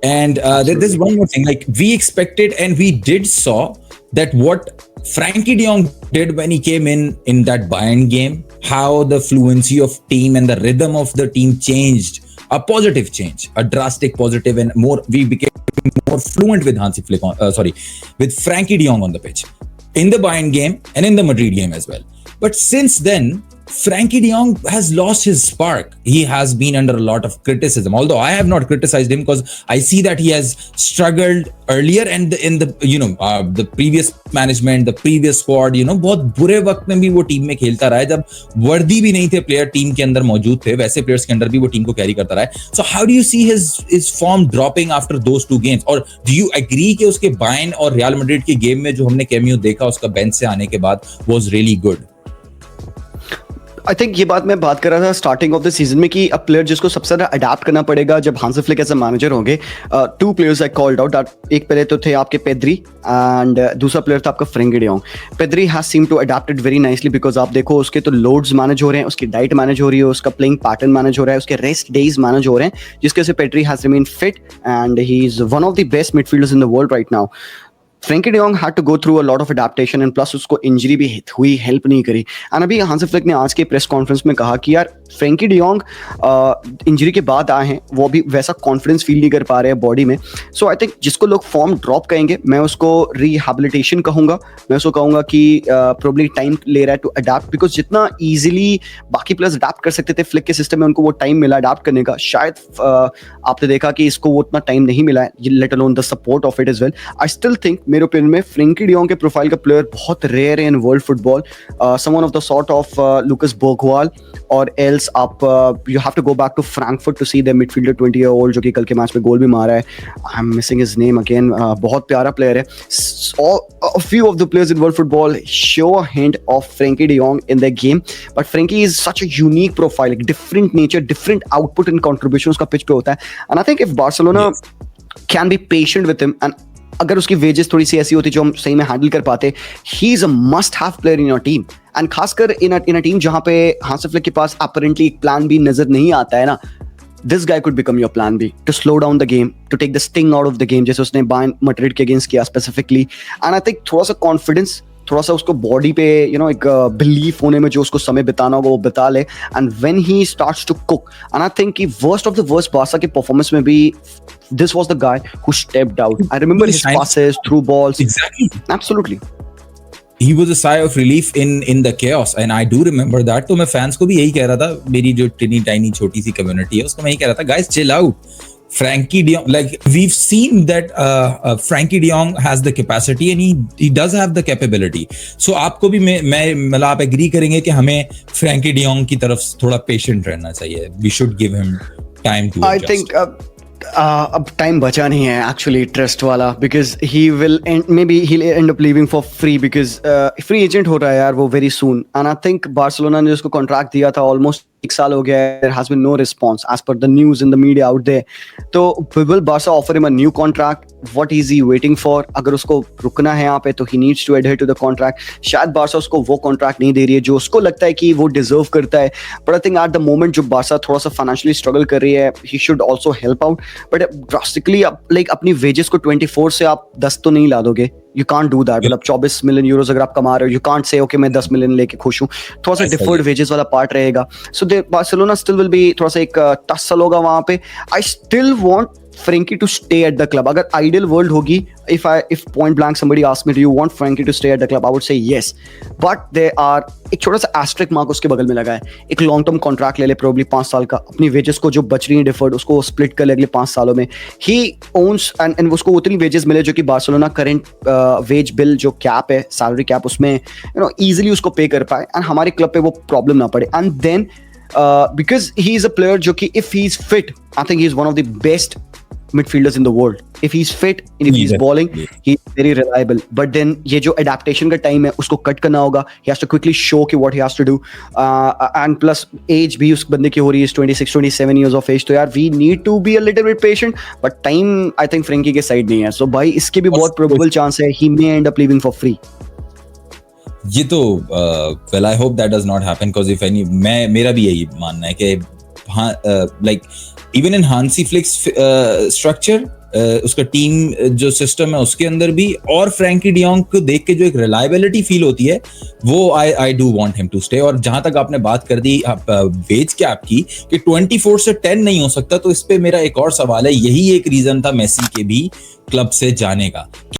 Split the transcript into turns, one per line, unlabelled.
And there's one more thing, like we expected and we did saw that what Frankie de Jong did when he came in that Bayern game, how the fluency of team and the rhythm of the team changed, a positive change, a drastic positive, and more we became more fluent with Hansi Flick with Frankie de Jong on the pitch in the Bayern game and in the Madrid game as well. But since then, Frankie de Jong has lost his spark. He has been under a lot of criticism. Although I have not criticized him because I see that he has struggled earlier and in the previous management, the previous squad, बहुत बुरे वक्त में भी वो team में खेलता रहा है. जब वर्दी भी नहीं थे प्लेयर टीम के अंदर मौजूद थे, वैसे प्लेयर्स के अंदर भी वो टीम को कैरी करता रहा है. So how do you see his form dropping after those two games? और do you agree कि उसके बायर्न और रियल मैड्रिड के गेम में जो हमने कैमियो देखा उसका बेंच से आने के बाद was really good?
I think ये बात मैं बात कर रहा था स्टार्टिंग ऑफ द सीजन में कि अब प्लेयर जिसको सबसे ज़्यादा अडाप्ट करना पड़ेगा जब Hansi Flick as a manager होंगे. Two players I called out. एक पहले तो थे आपके पेद्री एंड दूसरा प्लेयर था आपका Frankie de Jong. Pedri has seem to adapted very nicely because आप देखो उसके तो लोड्स मैनेज हो रहे हैं, उसकी डाइट मैनेज हो रही है, उसका प्लेइंग पैटर्न मैनेज हो रहा है, उसके रेस्ट डेज मैनेज हो रहे हैं, जिसके वजह से Pedri has remain fit and he is one of the best midfielders in the world right now. Frankie de Jong had to go through a lot of adaptation and plus उसको injury भी हुई, help नहीं करी. And अभी Hansi Flick ने आज के press conference में कहा कि यार फ्रैंकी de Jong इंजरी के बाद आए हैं, वो भी वैसा कॉन्फिडेंस फील नहीं कर पा रहे हैं बॉडी में. सो आई थिंक जिसको लोग फॉर्म ड्रॉप कहेंगे मैं उसको रिहैबिलिटेशन कहूँगा. मैं उसको कहूँगा कि प्रोबेबली टाइम ले रहा है टू अडाप्ट बिकॉज जितना ईजिली बाकी प्लेयर्स अडाप्ट कर सकते थे फ्लिक के सिस्टम में, उनको वो टाइम मिला अडाप्ट करने का. शायद आपने देखा कि इसको वो उतना टाइम नहीं मिला है, let alone the support of it is well. I still think मेरे ओपिनियन में फ्रैंकी de Jong के प्रोफाइल का प्लेयर बहुत रेयर है in world football. Someone of the sort of Lucas Bergvall और एल्स आप you have to go back to Frankfurt to see the midfielder 20 year old जो कि कल के मैच में गोल भी मारा है. I am missing his name again. बहुत प्यारा प्लेयर है. A few of the players in world football show a hint of Frankie de Jong in their game, but Frankie is such a unique profile, like different nature, different output and contribution उसका pitch पे होता है. And I think if Barcelona can be patient with him and अगर उसकी wages थोड़ी सी ऐसी होती जो हम सही में हैंडल कर पाते, he is a must have player in your team. And खासकर इन अ टीम जहां पे हांसी फ्लिक के पास अपरेंटली एक प्लान बी नजर नहीं आता है ना, this guy could become your plan B to slow down the game, to take the sting out of the game, जैसे उसने बायर्न मैड्रिड के अगेंस्ट किया specifically. And I think थोड़ा सा कॉन्फिडेंस, थोड़ा सा उसको बॉडी पे एक बिलीफ होने में जो उसको समय बिताना होगा वो बिता ले. And when he starts to cook, and I think कि worst of the worst Barca के परफॉर्मेंस में भी this was the guy who stepped out. I remember his passes, through balls.
Exactly.
Absolutely.
He was a sigh of relief in the chaos, and I do remember that. तो मैं fans को भी यही कह रहा था, मेरी जो टिनी छोटी सी कम्युनिटी है उसको मैं यही कह रहा था, guys chill out. Frankie de Jong, like we've seen that Frankie de Jong has the capacity and he does have the capability. So आपको भी मैं मतलब आप एग्री करेंगे कि हमें Frankie de Jong की तरफ थोड़ा पेशेंट रहना चाहिए. We should give him time to adjust.
I think अब टाइम बचा नहीं है एक्चुअली ट्रस्ट वाला, because he will may be he and up leaving for free because free agent हो रहा है यार वो very soon. And I think Barcelona ने उसको कॉन्ट्रैक्ट दिया था ऑलमोस्ट 1 साल हो गया है. There has been no response as per the news in the media out there. तो will Barca offer him a new contract? What is he waiting for? अगर उसको रुकना है यहाँ पे तो he needs to adhere to the contract. शायद Barça उसको वो कॉन्ट्रैक्ट नहीं दे रही है जो उसको लगता है कि वो डिजर्व करता है. But I think at the moment जो बारसा थोड़ा सा फाइनेंशियली स्ट्रगल कर रही है, he should also help out. But drastically like अपनी वेजेस को 24 से आप 10 तो नहीं ला दोगे. You can't do that. मतलब 24 मिलियन यूरोस अगर आप कमा रहे हो, you can't say okay मैं 10 मिलियन लेके खुश हूँ. थोड़ा सा डिफर्ड वेजेस वाला पार्ट रहेगा. So Barcelona still will be थोड़ा सा एक टच सा होगा वहाँ पे. I still want Frankie to stay at the club. अगर ideal world होगी, if point blank somebody asked me, do you want Frankie to stay at the club? I would say yes. But there are एक छोटा सा asterisk mark उसके बगल में लगा है. एक long term contract ले ले probably 5 साल का. अपनी wages को जो बच रही है deferred उसको split कर ले अगले 5 सालों में. He owns and उसको उतनी wages मिले जो कि Barcelona current wage bill जो cap है, salary cap उसमें easily उसको pay कर पाए and हमारे club पे वो problem ना पड़े. And then because he is a player जो कि if he is fit, I think he is one of the best midfielders in the world. If he's fit and if he's balling, he's very reliable. But then ये जो adaptation का time है उसको cut करना होगा. He has to quickly show कि what he has to do. And plus age भी उस बंदे की हो रही है 26-27 years of age. तो यार we need to be a little bit patient. But time I think Frankie के side नहीं है. So भाई इसके भी बहुत probable chance है he may end up leaving for free.
ये तो well I hope that does not happen because if any मेरा भी यही मानना है कि like even in Hansi Flick's structure उसका टीम जो सिस्टम है उसके अंदर भी, और फ्रैंकी डियोंग को देख के जो एक रिलायबिलिटी फील होती है वो I do want him to stay. और जहां तक आपने बात कर दी वेज कैप की कि 24 से 10 नहीं हो सकता, तो इस पे मेरा एक और सवाल है, यही एक रीजन था मेसी के भी क्लब से जाने का।